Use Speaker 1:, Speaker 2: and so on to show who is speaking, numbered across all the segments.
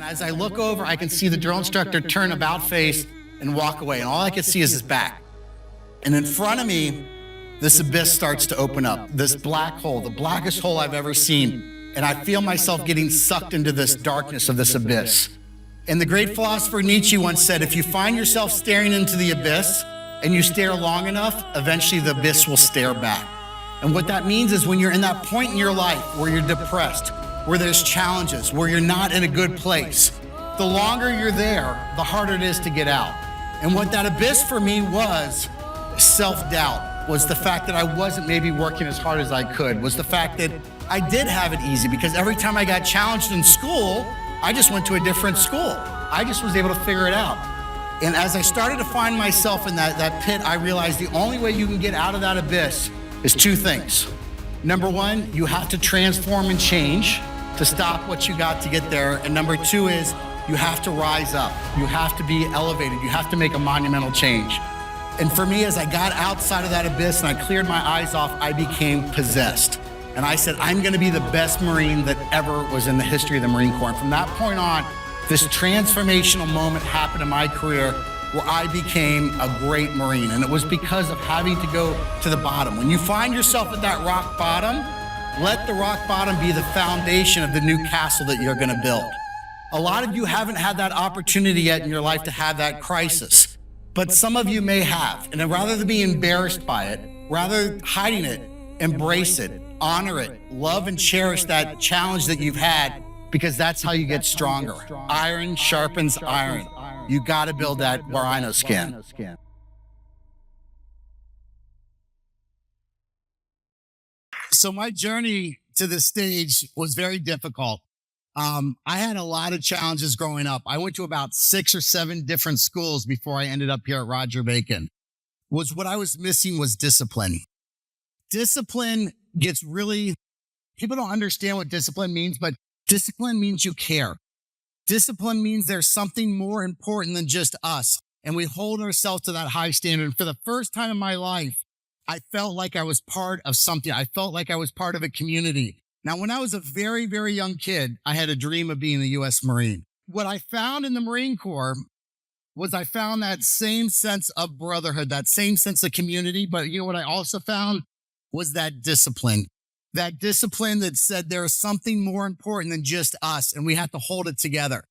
Speaker 1: And as I look over, I can see the drill instructor turn about face and walk away. And all I can see is his back. And in front of me, this abyss starts to open up, this black hole, the blackest hole I've ever seen. And I feel myself getting sucked into this darkness of this abyss. And the great philosopher Nietzsche once said, if you find yourself staring into the abyss and you stare long enough, eventually the abyss will stare back. And what that means is when you're in that point in your life where you're depressed, where there's challenges, where you're not in a good place, the longer you're there, the harder it is to get out. And what that abyss for me was self-doubt, was the fact that I wasn't maybe working as hard as I could, was the fact that I did have it easy because every time I got challenged in school, I just went to a different school. I just was able to figure it out. And as I started to find myself in that pit, I realized the only way you can get out of that abyss is two things. Number one, you have to transform and change to stop what you got to get there. And number two is you have to rise up. You have to be elevated. You have to make a monumental change. And for me, as I got outside of that abyss and I cleared my eyes off, I became possessed. And I said, I'm gonna be the best Marine that ever was in the history of the Marine Corps. And from that point on, this transformational moment happened in my career where I became a great Marine. And it was because of having to go to the bottom. When you find yourself at that rock bottom, let the rock bottom be the foundation of the new castle that you're gonna build. A lot of you haven't had that opportunity yet in your life to have that crisis, but some of you may have. And rather than be embarrassed by it, rather hiding it, embrace it, honor it, love and cherish that challenge that you've had, because that's how you get stronger. Iron sharpens iron. You gotta build that rhino skin. So my journey to this stage was very difficult. I had a lot of challenges growing up. I went to about 6 or 7 different schools before I ended up here at Roger Bacon. What I was missing was discipline. Discipline gets really, people don't understand what discipline means, but discipline means you care. Discipline means there's something more important than just us. And we hold ourselves to that high standard. And for the first time in my life, I felt like I was part of something. I felt like I was part of a community. Now, when I was a very, very young kid, I had a dream of being a U.S. Marine. What I found in the Marine Corps was I found that same sense of brotherhood, that same sense of community. But you know what I also found was that discipline that said there is something more important than just us, and we have to hold it together.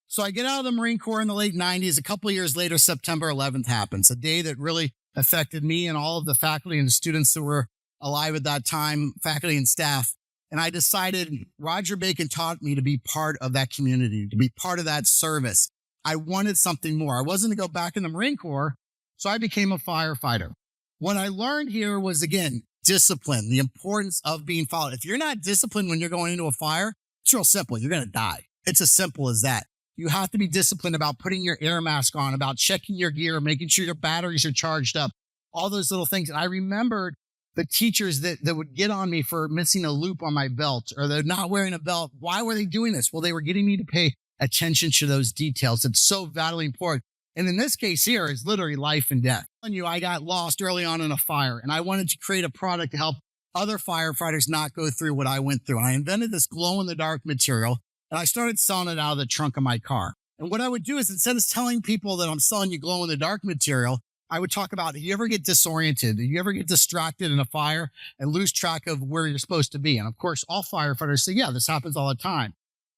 Speaker 1: So I get out of the Marine Corps in the late 90s. A couple of years later, September 11th happens, a day that really affected me and all of the faculty and students that were alive at that time, faculty and staff. And I decided Roger Bacon taught me to be part of that community, to be part of that service. I wanted something more. I wasn't going to go back in the Marine Corps, so I became a firefighter. What I learned here was, again, discipline, the importance of being followed. If you're not disciplined when you're going into a fire, it's real simple. You're going to die. It's as simple as that. You have to be disciplined about putting your air mask on, about checking your gear, making sure your batteries are charged up, all those little things. And I remembered the teachers that would get on me for missing a loop on my belt, or they're not wearing a belt. Why were they doing this? Well, they were getting me to pay attention to those details. It's so vitally important. And in this case here, it's literally life and death. I got lost early on in a fire, and I wanted to create a product to help other firefighters not go through what I went through. And I invented this glow-in-the-dark material, and I started selling it out of the trunk of my car. And what I would do is, instead of telling people that I'm selling you glow-in-the-dark material, I would talk about, do you ever get disoriented? Do you ever get distracted in a fire and lose track of where you're supposed to be? And of course, all firefighters say, yeah, this happens all the time.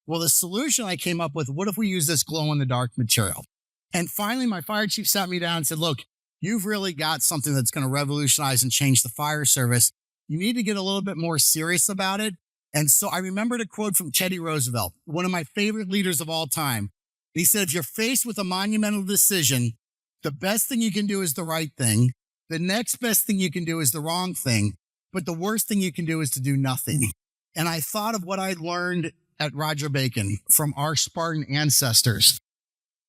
Speaker 1: Well, the solution I came up with, what if we use this glow-in-the-dark material? And finally, my fire chief sat me down and said, look, you've really got something that's going to revolutionize and change the fire service. You need to get a little bit more serious about it. And so I remembered a quote from Teddy Roosevelt, one of my favorite leaders of all time. He said, if you're faced with a monumental decision, the best thing you can do is the right thing. The next best thing you can do is the wrong thing. But the worst thing you can do is to do nothing. And I thought of what I'd learned at Roger Bacon from our Spartan ancestors.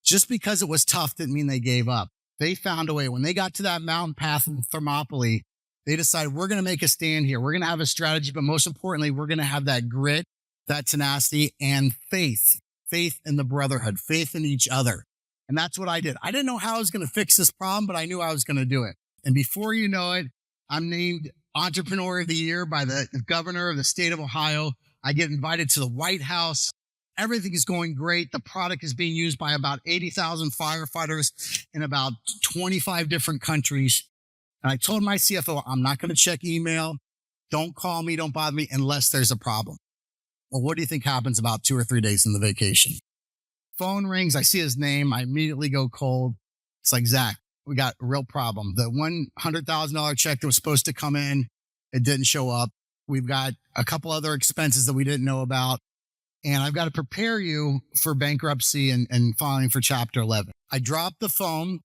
Speaker 1: Just because it was tough didn't mean they gave up. They found a way. When they got to that mountain path in Thermopylae, they decided, we're going to make a stand here. We're going to have a strategy, but most importantly, we're going to have that grit, that tenacity, and faith in the brotherhood, faith in each other. And that's what I did. I didn't know how I was going to fix this problem, but I knew I was going to do it. And before you know it, I'm named Entrepreneur of the Year by the governor of the state of Ohio. I get invited to the White House. Everything is going great. The product is being used by about 80,000 firefighters in about 25 different countries. And I told my CFO, I'm not going to check email. Don't call me. Don't bother me unless there's a problem. Well, what do you think happens about 2 or 3 days in the vacation? Phone rings. I see his name. I immediately go cold. It's like, Zach, we got a real problem. The $100,000 check that was supposed to come in, it didn't show up. We've got a couple other expenses that we didn't know about. And I've got to prepare you for bankruptcy and filing for Chapter 11. I dropped the phone.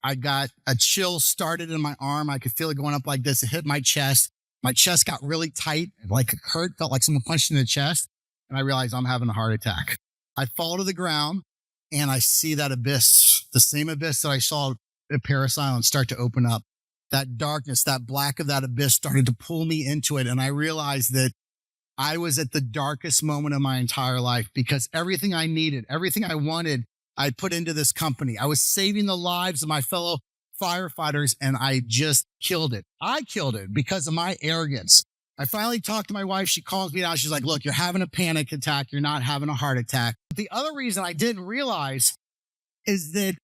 Speaker 1: I got a chill started in my arm. I could feel it going up like this. It hit my chest. My chest got really tight, like it hurt, felt like someone punched in the chest. And I realized I'm having a heart attack. I fall to the ground and I see that abyss, the same abyss that I saw at Paris Island start to open up. That darkness, that black of that abyss started to pull me into it. And I realized that I was at the darkest moment of my entire life because everything I needed, everything I wanted, I put into this company. I was saving the lives of my fellow firefighters and I just killed it. I killed it because of my arrogance. I finally talked to my wife. She calls me out. She's like, look, you're having a panic attack. You're not having a heart attack. But the other reason I didn't realize is that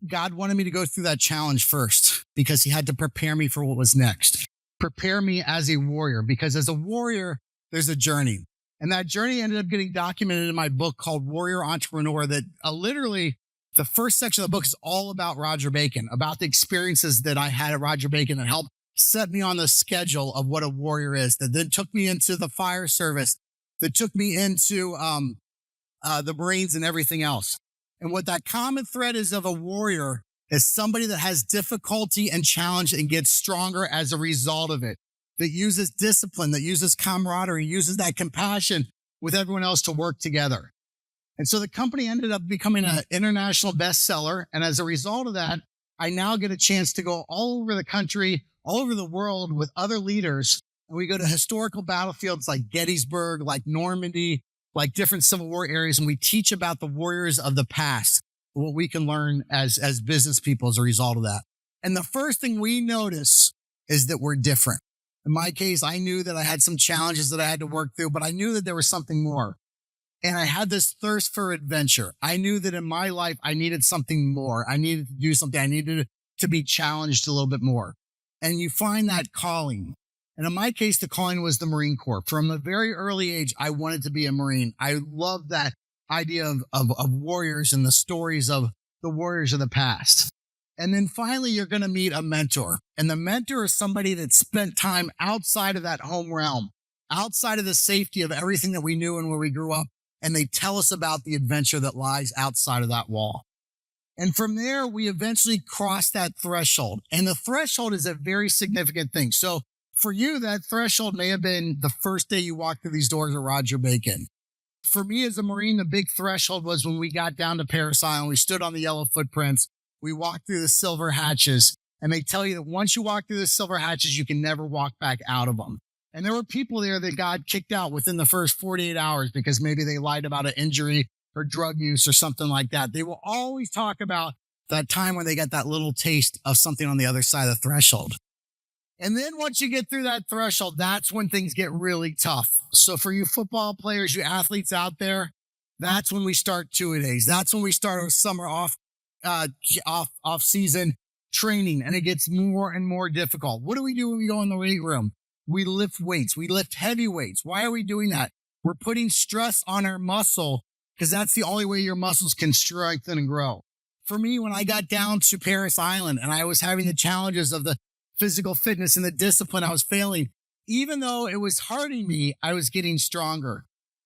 Speaker 1: God wanted me to go through that challenge first because he had to prepare me for what was next. Prepare me as a warrior, because as a warrior, there's a journey. And that journey ended up getting documented in my book called Warrior Entrepreneur that literally the first section of the book is all about Roger Bacon, about the experiences that I had at Roger Bacon that helped set me on the schedule of what a warrior is, that then took me into the fire service, that took me into the Marines and everything else. And what that common thread is of a warrior is somebody that has difficulty and challenge and gets stronger as a result of it, that uses discipline, that uses camaraderie, uses that compassion with everyone else to work together. And so the company ended up becoming an international bestseller. And as a result of that, I now get a chance to go all over the country, all over the world with other leaders. And we go to historical battlefields like Gettysburg, like Normandy, like different Civil War areas. And we teach about the warriors of the past, what we can learn as business people as a result of that. And the first thing we notice is that we're different. In my case, I knew that I had some challenges that I had to work through, but I knew that there was something more. And I had this thirst for adventure. I knew that in my life, I needed something more. I needed to do something. I needed to be challenged a little bit more. And you find that calling. And in my case, the calling was the Marine Corps. From a very early age, I wanted to be a Marine. I loved that idea of warriors and the stories of the warriors of the past. And then finally, you're going to meet a mentor. And the mentor is somebody that spent time outside of that home realm, outside of the safety of everything that we knew and where we grew up. And they tell us about the adventure that lies outside of that wall. And from there, we eventually cross that threshold. And the threshold is a very significant thing. So for you, that threshold may have been the first day you walked through these doors of Roger Bacon. For me as a Marine, the big threshold was when we got down to Paris Island. We stood on the yellow footprints. We walked through the silver hatches. And they tell you that once you walk through the silver hatches, you can never walk back out of them. And there were people there that got kicked out within the first 48 hours because maybe they lied about an injury or drug use or something like that. They will always talk about that time when they got that little taste of something on the other side of the threshold. And then once you get through that threshold, that's when things get really tough. So for you football players, you athletes out there, that's when we start two-a-days. That's when we start our summer off season training, and it gets more and more difficult. What do we do when we go in the weight room? We lift weights. We lift heavy weights. Why are we doing that? We're putting stress on our muscle because that's the only way your muscles can strengthen and grow. For me, when I got down to Paris Island and I was having the challenges of the physical fitness and the discipline I was failing, even though it was hurting me, I was getting stronger.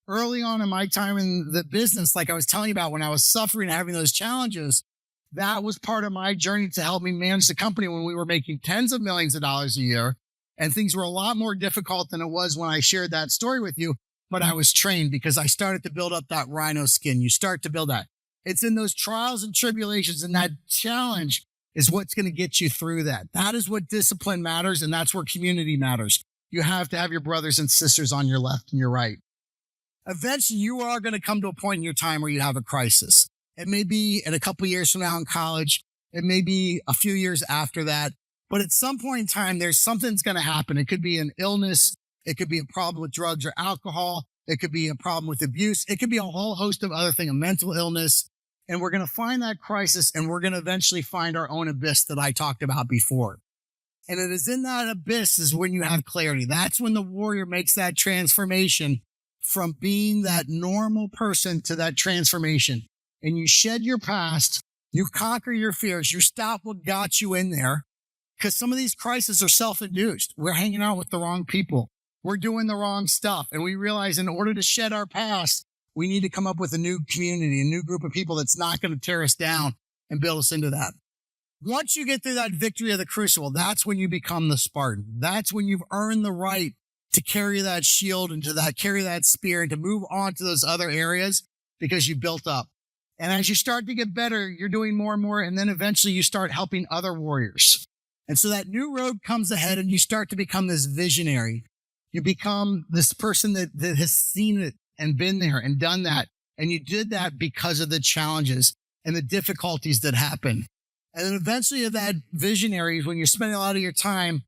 Speaker 1: Early on in my time in the business, like I was telling you about, when I was suffering and having those challenges, that was part of my journey to help me manage the company when we were making tens of millions of dollars a year. And things were a lot more difficult than it was when I shared that story with you. But I was trained because I started to build up that rhino skin. You start to build that. It's in those trials and tribulations and that challenge is what's going to get you through that. That is what discipline matters. And that's where community matters. You have to have your brothers and sisters on your left and your right. Eventually, you are going to come to a point in your time where you have a crisis. It may be in a couple of years from now in college. It may be a few years after that. But at some point in time, there's something's going to happen. It could be an illness. It could be a problem with drugs or alcohol. It could be a problem with abuse. It could be a whole host of other things, a mental illness. And we're going to find that crisis and we're going to eventually find our own abyss that I talked about before. And it is in that abyss is when you have clarity. That's when the warrior makes that transformation from being that normal person to that transformation. And you shed your past, you conquer your fears, you stop what got you in there. Because some of these crises are self-induced. We're hanging out with the wrong people. We're doing the wrong stuff. And we realize in order to shed our past, we need to come up with a new community, a new group of people that's not going to tear us down and build us into that. Once you get through that victory of the crucible, that's when you become the Spartan. That's when you've earned the right to carry that shield and carry that spear and to move on to those other areas because you built up. And as you start to get better, you're doing more and more. And then eventually you start helping other warriors. And so that new road comes ahead and you start to become this visionary. You become this person that has seen it and been there and done that. And you did that because of the challenges and the difficulties that happen. And then eventually that visionary, when you're spending a lot of your time,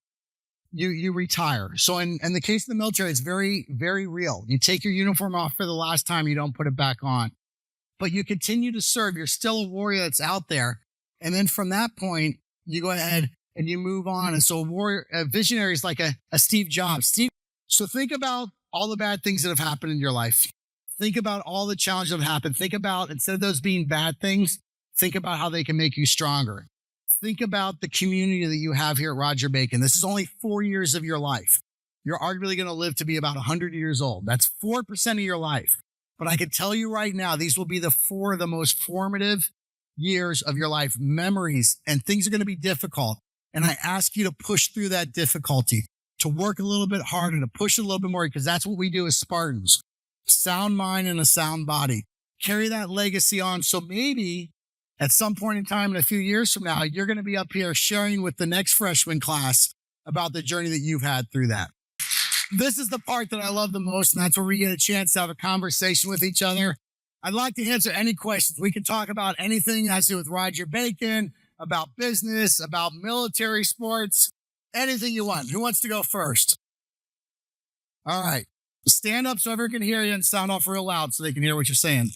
Speaker 1: you retire. So in the case of the military, it's very, very real. You take your uniform off for the last time, you don't put it back on. But you continue to serve. You're still a warrior that's out there. And then from that point, you go ahead and you move on. And so a visionary is like a Steve Jobs. So think about all the bad things that have happened in your life. Think about all the challenges that have happened. Think about, instead of those being bad things, think about how they can make you stronger. Think about the community that you have here at Roger Bacon. This is only 4 years of your life. You're arguably going to live to be about 100 years old. That's 4% of your life. But I can tell you right now, these will be the 4 of the most formative years of your life, memories, and things are going to be difficult. And I ask you to push through that difficulty, to work a little bit harder, to push a little bit more, because that's what we do as Spartans. Sound mind and a sound body. Carry that legacy on. So maybe at some point in time, in a few years from now, you're going to be up here sharing with the next freshman class about the journey that you've had through that. This is the part that I love the most, and that's where we get a chance to have a conversation with each other. I'd like to answer any questions. We can talk about anything that has to do with Roger Bacon, about business, about military sports, anything you want. Who wants to go first? All right. Stand up so everyone can hear you and sound off real loud so they can hear what you're saying.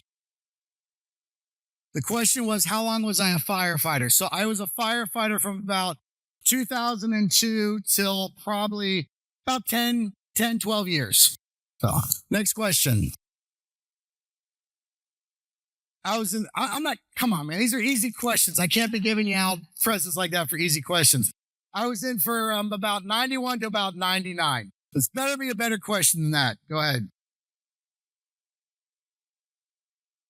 Speaker 1: The question was, how long was I a firefighter? So I was a firefighter from about 2002 till probably about 10, 12 years. So next question. I'm not, come on, man. These are easy questions. I can't be giving you out presents like that for easy questions. I was in for about 91 to about 99. It's better be a better question than that. Go ahead.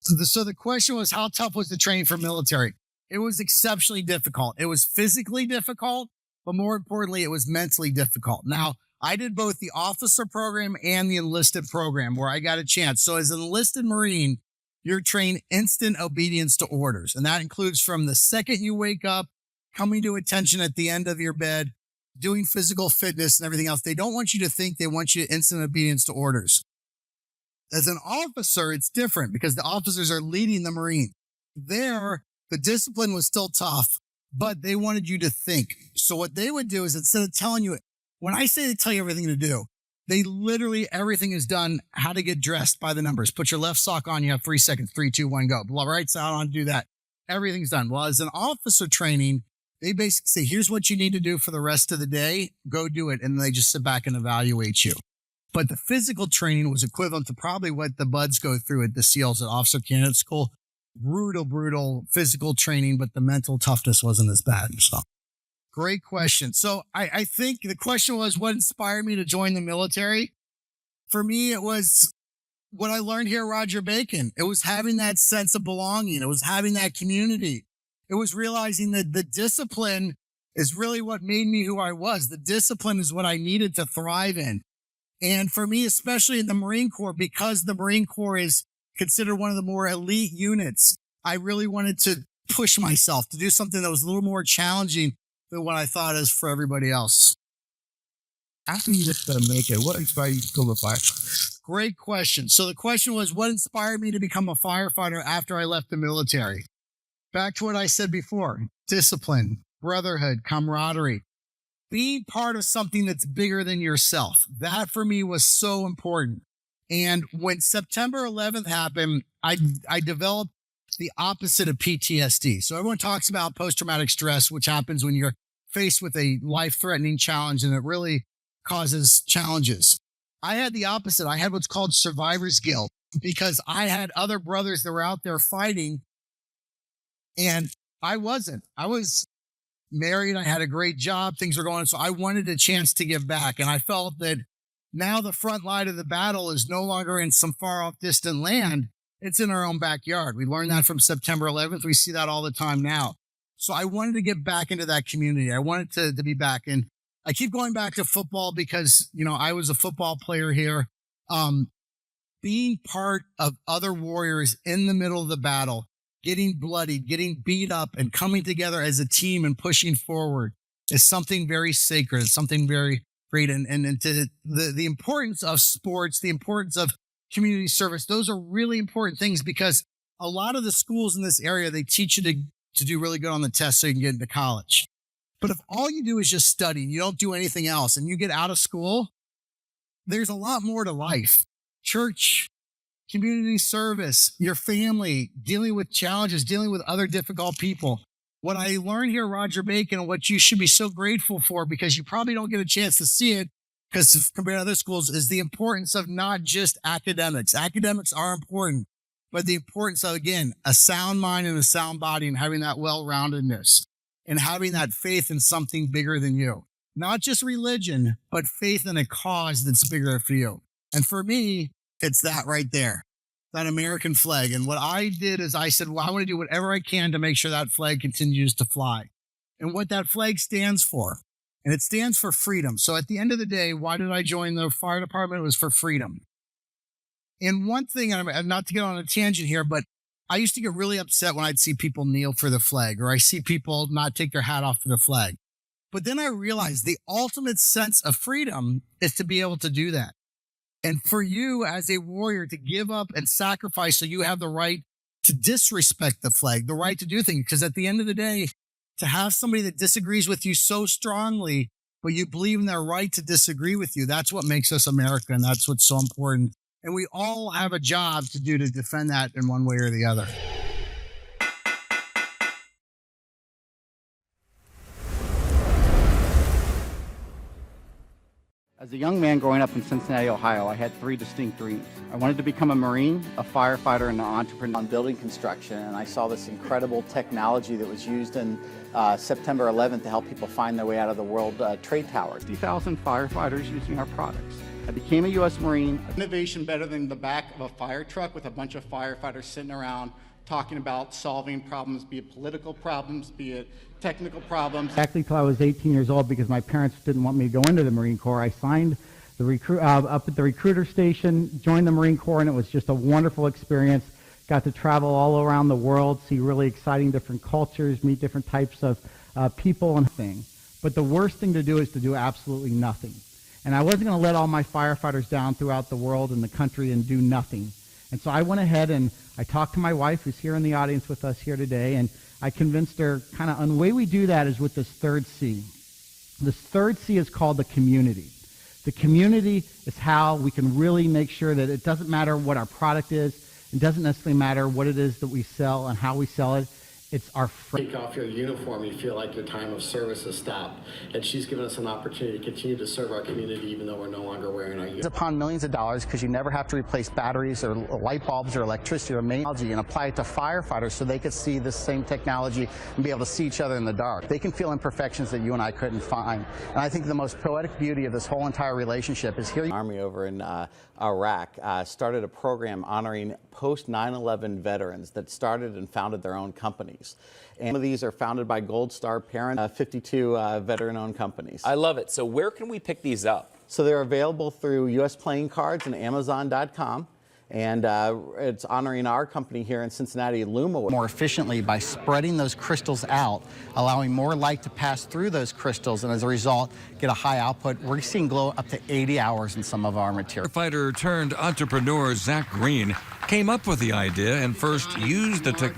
Speaker 1: So the question was, how tough was the training for military? It was exceptionally difficult. It was physically difficult, but more importantly, it was mentally difficult. Now, I did both the officer program and the enlisted program where I got a chance. So as an enlisted Marine, you're trained instant obedience to orders. And that includes from the second you wake up, coming to attention at the end of your bed, doing physical fitness and everything else. They don't want you to think, they want you to instant obedience to orders. As an officer, it's different because the officers are leading the Marine. There, the discipline was still tough, but they wanted you to think. So what they would do is instead of telling you, when I say they tell you everything to do, they literally, everything is done, how to get dressed by the numbers. Put your left sock on, you have 3 seconds, 3, 2, 1, go. Right side on, do that. Everything's done. Well, as an officer training, they basically say, here's what you need to do for the rest of the day. Go do it. And they just sit back and evaluate you. But the physical training was equivalent to probably what the buds go through at the SEALs at Officer Candidate School. Brutal physical training, but the mental toughness wasn't as bad. So great question. So I think the question was, what inspired me to join the military? For me, it was what I learned here at Roger Bacon. It was having that sense of belonging. It was having that community. It was realizing that the discipline is really what made me who I was. The discipline is what I needed to thrive in. And for me, especially in the Marine Corps, because the Marine Corps is considered one of the more elite units, I really wanted to push myself to do something that was a little more challenging than what I thought is for everybody else. After you just make it, what inspired you to go to fire? Great question. So the question was, what inspired me to become a firefighter after I left the military? Back to what I said before, discipline, brotherhood, camaraderie. Being part of something that's bigger than yourself. That for me was so important. And when September 11th happened, I developed the opposite of PTSD. So everyone talks about post-traumatic stress, which happens when you're faced with a life-threatening challenge and it really causes challenges. I had the opposite. I had what's called survivor's guilt because I had other brothers that were out there fighting and I wasn't. I was married. I had a great job. Things were going. So I wanted a chance to give back. And I felt that now the front line of the battle is no longer in some far off distant land. It's in our own backyard. We learned that from September 11th. We see that all the time now. So I wanted to get back into that community. I wanted to be back. And I keep going back to football because, I was a football player here. Being part of other warriors in the middle of the battle, getting bloodied, getting beat up, and coming together as a team and pushing forward is something very sacred. It's something very great. And to the importance of sports, the importance of community service, those are really important things because a lot of the schools in this area, they teach you to do really good on the test so you can get into college. But if all you do is just study and you don't do anything else and you get out of school, there's a lot more to life. Church, community service, your family, dealing with challenges, dealing with other difficult people. What I learned here, Roger Bacon, and what you should be so grateful for, because you probably don't get a chance to see it, because compared to other schools, is the importance of not just academics. Academics are important, but the importance of, again, a sound mind and a sound body and having that well-roundedness and having that faith in something bigger than you. Not just religion, but faith in a cause that's bigger for you. And for me, it's that right there, that American flag. And what I did is I said, well, I want to do whatever I can to make sure that flag continues to fly. And what that flag stands for. And it stands for freedom. So at the end of the day, why did I join the fire department? It was for freedom. And one thing, and not to get on a tangent here, but I used to get really upset when I'd see people kneel for the flag or I see people not take their hat off for the flag. But then I realized the ultimate sense of freedom is to be able to do that. And for you as a warrior to give up and sacrifice so you have the right to disrespect the flag, the right to do things. Because at the end of the day, to have somebody that disagrees with you so strongly, but you believe in their right to disagree with you, that's what makes us America. And that's what's so important. And we all have a job to do to defend that in one way or the other.
Speaker 2: As a young man growing up in Cincinnati, Ohio, I had three distinct dreams. I wanted to become a Marine, a firefighter, and an entrepreneur on building construction, and I saw this incredible technology that was used in September 11th to help people find their way out of the World Trade Towers. 50,000 firefighters using our products. I became a U.S. Marine. Innovation better than the back of a fire truck with a bunch of firefighters sitting around talking about solving problems, be it political problems, be it technical problems. Exactly till I was 18 years old, because my parents didn't want me to go into the Marine Corps. I signed the up at the recruiter station, joined the Marine Corps, and it was just a wonderful experience. Got to travel all around the world, see really exciting different cultures, meet different types of people and things. But the worst thing to do is to do absolutely nothing. And I wasn't going to let all my firefighters down throughout the world and the country and do nothing. And so I went ahead and I talked to my wife, who's here in the audience with us here today, and I convinced her and the way we do that is with this third C. This third C is called the community. The community is how we can really make sure that it doesn't matter what our product is. It doesn't necessarily matter what it is that we sell and how we sell it. It's our friend.
Speaker 3: Take off your uniform, you feel like your time of service has stopped. And she's given us an opportunity to continue to serve our community even though we're no longer wearing our uniform.
Speaker 2: Upon millions of dollars, because you never have to replace batteries or light bulbs or electricity or technology, and apply it to firefighters so they could see the same technology and be able to see each other in the dark. They can feel imperfections that you and I couldn't find. And I think the most poetic beauty of this whole entire relationship is here.
Speaker 4: Army over in Iraq started a program honoring post 9/11 veterans that started and founded their own companies. And some of these are founded by Gold Star parents, 52 veteran-owned companies.
Speaker 5: I love it. So where can we pick these up?
Speaker 4: So they're available through U.S. Playing Cards and Amazon.com. And it's honoring our company here in Cincinnati, Luma.
Speaker 2: More efficiently by spreading those crystals out, allowing more light to pass through those crystals, and as a result, get a high output. We're seeing glow up to 80 hours in some of our material.
Speaker 6: Firefighter turned entrepreneur Zach Green came up with the idea and first used the technology